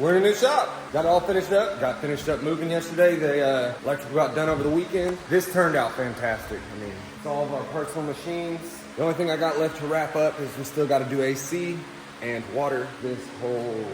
We're in a new shop. Got it all finished up. Got finished up moving yesterday. The electrical got done over the weekend. This turned out fantastic. I mean, it's all of our personal machines. The only thing I got left to wrap up is we still got to do AC and water this whole...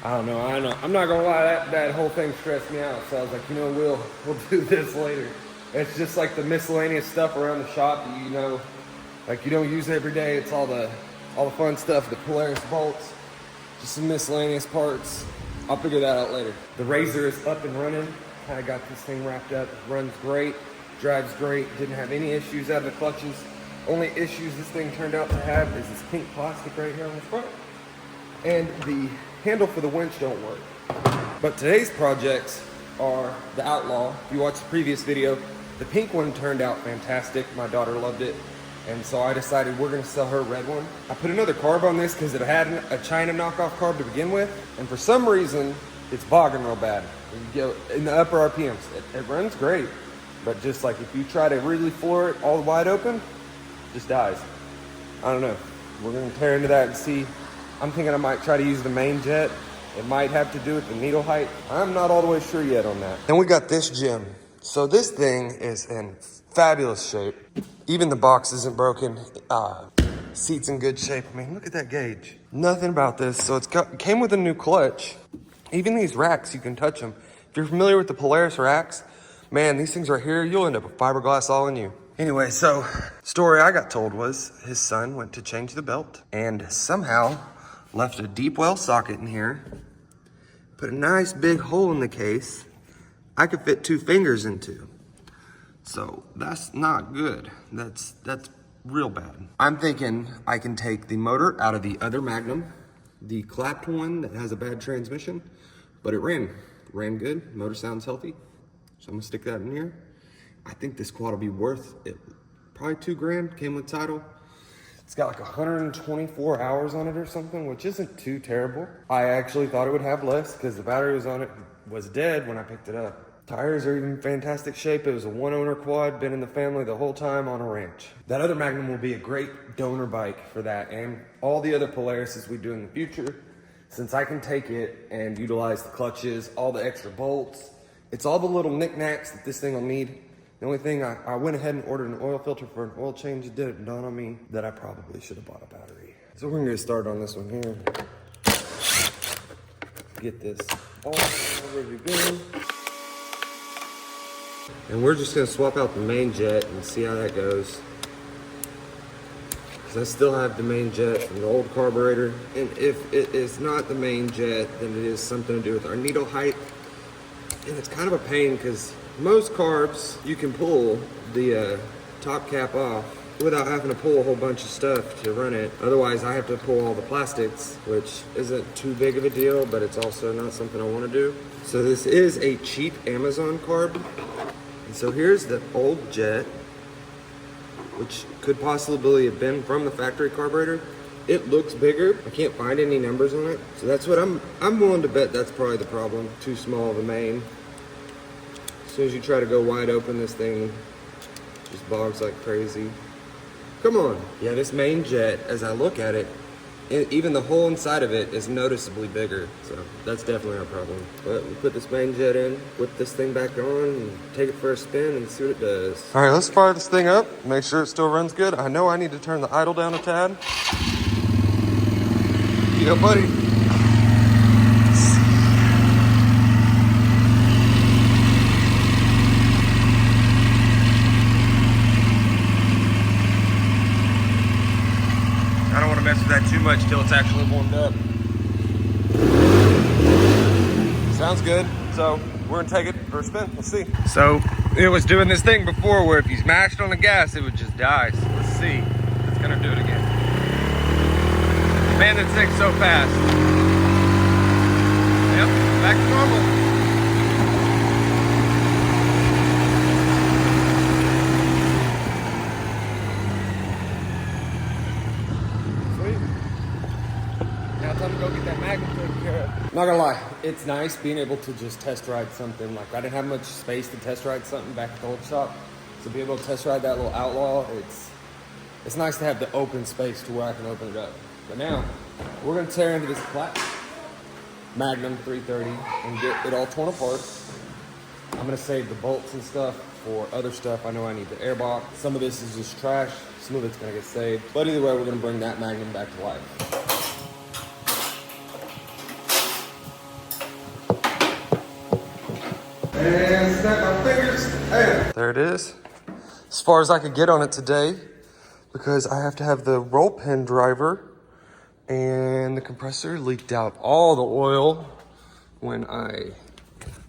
I don't know. I'm not gonna lie, that whole thing stressed me out. So I was like, you know, we'll do this later. It's just like the miscellaneous stuff around the shop that you know, like you don't use every day. It's all the fun stuff, the Polaris bolts. Just some miscellaneous parts. I'll figure that out later. The Razor is up and running. I got this thing wrapped up. Runs great, drives great. Didn't have any issues out of the clutches. Only issues this thing turned out to have is this pink plastic right here on the front. And the handle for the winch don't work. But today's projects are the Outlaw. If you watched the previous video, the pink one turned out fantastic. My daughter loved it. And so I decided we're gonna sell her a red one. I put another carb on this because it had a China knockoff carb to begin with. And for some reason, it's bogging real bad. You go in the upper RPMs. It runs great. But just like if you try to really floor it all wide open, it just dies. I don't know. We're gonna tear into that and see. I'm thinking I might try to use the main jet. It might have to do with the needle height. I'm not all the way sure yet on that. Then we got this gym. So this thing is in fabulous shape. Even the box isn't broken. Seat's in good shape. I mean, look at that gauge. Nothing about this. So it came with a new clutch. Even these racks, you can touch them. If you're familiar with the Polaris racks, man, these things right here, you'll end up with fiberglass all in you. Anyway, so story I got told was his son went to change the belt and somehow left a deep well socket in here, put a nice big hole in the case I could fit 2 fingers into. So that's not good. That's real bad. I'm thinking I can take the motor out of the other Magnum, the clapped one that has a bad transmission, but it ran good. Motor sounds healthy. So I'm gonna stick that in here. I think this quad will be worth it. Probably $2,000, came with title. It's got like 124 hours on it or something, which isn't too terrible. I actually thought it would have less because the battery was on it, was dead when I picked it up. Tires are in fantastic shape. It was a 1-owner quad, been in the family the whole time on a ranch. That other Magnum will be a great donor bike for that and all the other Polarises we do in the future, since I can take it and utilize the clutches, all the extra bolts. It's all the little knickknacks that this thing will need. The only thing, I went ahead and ordered an oil filter for an oil change. It didn't dawn on me that I probably should have bought a battery. So we're gonna get started on this one here. Get this all ready to go. And we're just gonna swap out the main jet and see how that goes. Because I still have the main jet from the old carburetor. And if it is not the main jet, then it is something to do with our needle height. And it's kind of a pain because most carbs, you can pull the top cap off without having to pull a whole bunch of stuff to run it. Otherwise, I have to pull all the plastics, which isn't too big of a deal, but it's also not something I want to do. So this is a cheap Amazon carb. And so here's the old jet, which could possibly have been from the factory carburetor. It looks bigger. I can't find any numbers on it. So that's what I'm willing to bet that's probably the problem. Too small of a main. As soon as you try to go wide open, this thing just bogs like crazy. Come on. Yeah, this main jet, as I look at it, even the hole inside of it is noticeably bigger. So that's definitely our problem. But we put this main jet in, whip this thing back on, and take it for a spin and see what it does. All right, let's fire this thing up, make sure it still runs good. I know I need to turn the idle down a tad. Yeah, buddy. I don't want to mess with that too much till it's actually warmed up. Sounds good. So we're gonna take it for a spin. Let's see. So it was doing this thing before where if you mashed on the gas, it would just die. So let's see. It's gonna do it again. Man, this thing's so fast. Yep, back to normal. Time to go get that Magnum taken care of. Not gonna lie, it's nice being able to just test ride something. Like I didn't have much space to test ride something back at the old shop. So be able to test ride that little Outlaw, it's nice to have the open space to where I can open it up. But now, we're gonna tear into this Magnum 330 and get it all torn apart. I'm gonna save the bolts and stuff for other stuff. I know I need the airbox. Some of this is just trash. Some of it's gonna get saved. But either way, we're gonna bring that Magnum back to life. And snap my fingers. And there it is. As far as I could get on it today, because I have to have the roll pin driver, and the compressor leaked out all the oil when I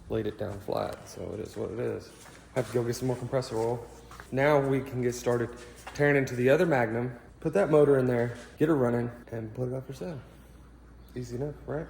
laid it down flat. So it is what it is. I have to go get some more compressor oil. Now we can get started tearing into the other Magnum, put that motor in there, get her running, and put it up for sale. Easy enough, right?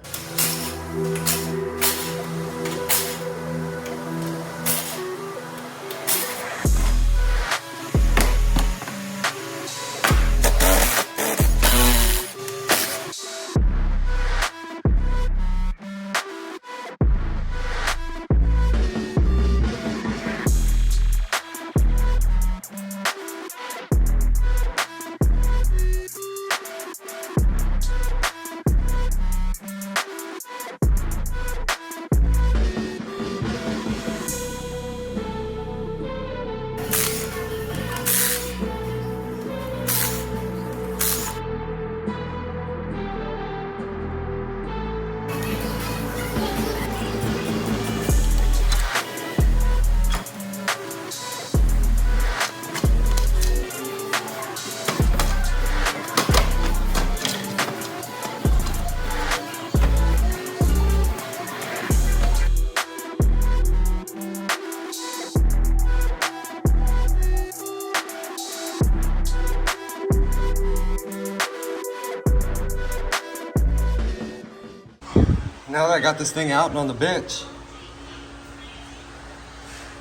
Now that I got this thing out and on the bench,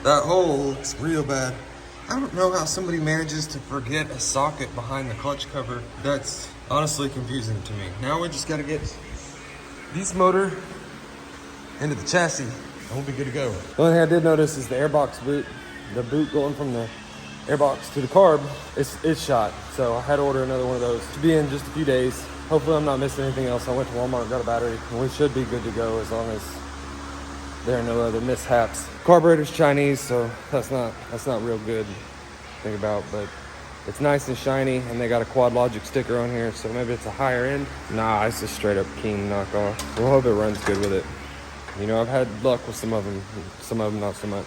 that hole looks real bad. I don't know how somebody manages to forget a socket behind the clutch cover. That's honestly confusing to me. Now we just gotta get this motor into the chassis and we'll be good to go. The only thing I did notice is the airbox boot. The boot going from the airbox to the carb, it's shot. So I had to order another one of those to be in just a few days. Hopefully I'm not missing anything else. I went to Walmart, got a battery, and we should be good to go as long as there are no other mishaps. Carburetor's Chinese, so that's not real good to think about, but it's nice and shiny, and they got a QuadLogic sticker on here, so maybe it's a higher end. Nah, it's just straight up King knockoff. We'll hope it runs good with it. You know, I've had luck with some of them not so much.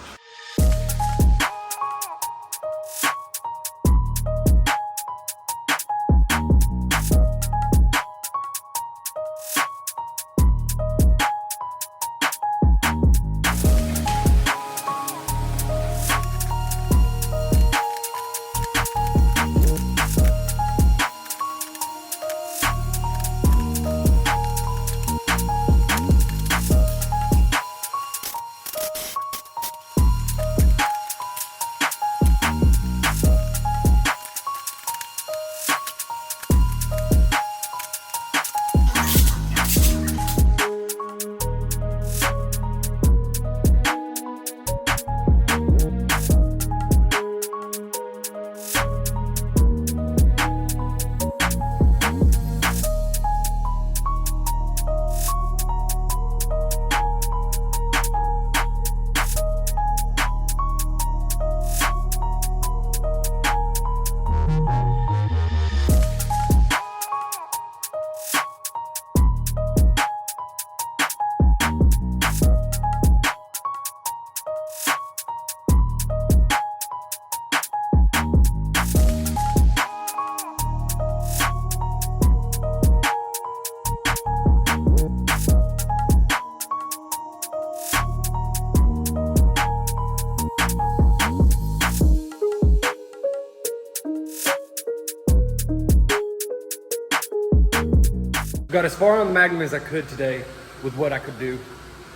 Got as far on the Magnum as I could today with what I could do.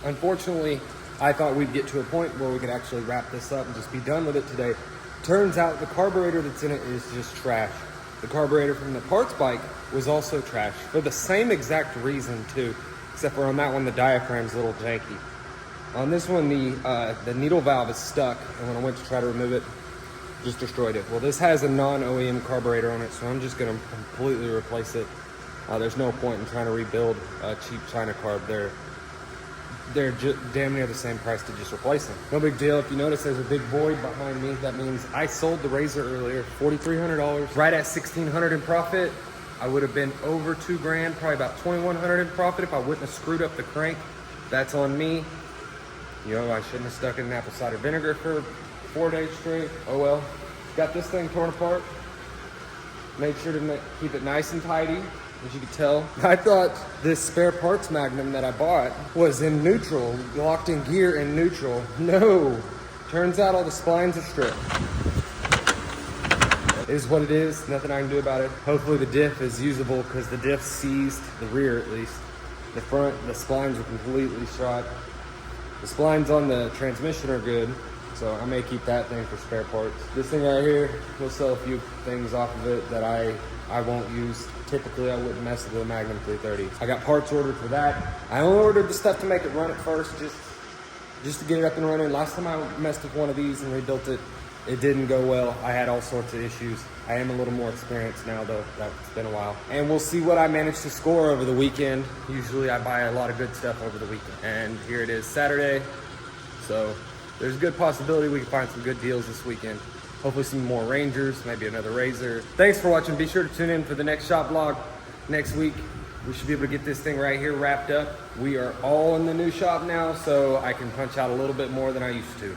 Unfortunately, I thought we'd get to a point where we could actually wrap this up and just be done with it today. Turns out the carburetor that's in it is just trash. The carburetor from the parts bike was also trash for the same exact reason too, except for on that one the diaphragm's a little janky. On this one the needle valve is stuck, and when I went to try to remove it, just destroyed it. Well, this has a non-OEM carburetor on it, so I'm just gonna completely replace it. There's no point in trying to rebuild a cheap China carb. They're they're damn near the same price to just replace them. No big deal. If you notice, there's a big void behind me. That means I sold the razor earlier, $4,300, right at $1,600 in profit. I would have been over $2,000, probably about $2,100 in profit if I wouldn't have screwed up the crank. That's on me. You know, I shouldn't have stuck it in apple cider vinegar for 4 days straight. Oh well. Got this thing torn apart. Made sure to keep it nice and tidy. As you can tell, I thought this spare parts Magnum that I bought was in neutral, locked in gear in neutral. No, turns out all the splines are stripped. It is what it is, nothing I can do about it. Hopefully the diff is usable because the diff seized, the rear at least. The front, the splines are completely shot. The splines on the transmission are good, so I may keep that thing for spare parts. This thing right here, we'll sell a few things off of it that I won't use. Typically, I wouldn't mess with the Magnum 330. I got parts ordered for that. I only ordered the stuff to make it run at first, just to get it up and running. Last time I messed with one of these and rebuilt it, it didn't go well. I had all sorts of issues. I am a little more experienced now though. That's been a while. And we'll see what I managed to score over the weekend. Usually I buy a lot of good stuff over the weekend. And here it is Saturday. So there's a good possibility we can find some good deals this weekend. Hopefully some more Rangers, maybe another Razor. Thanks for watching. Be sure to tune in for the next shop vlog next week. We should be able to get this thing right here wrapped up. We are all in the new shop now, so I can punch out a little bit more than I used to.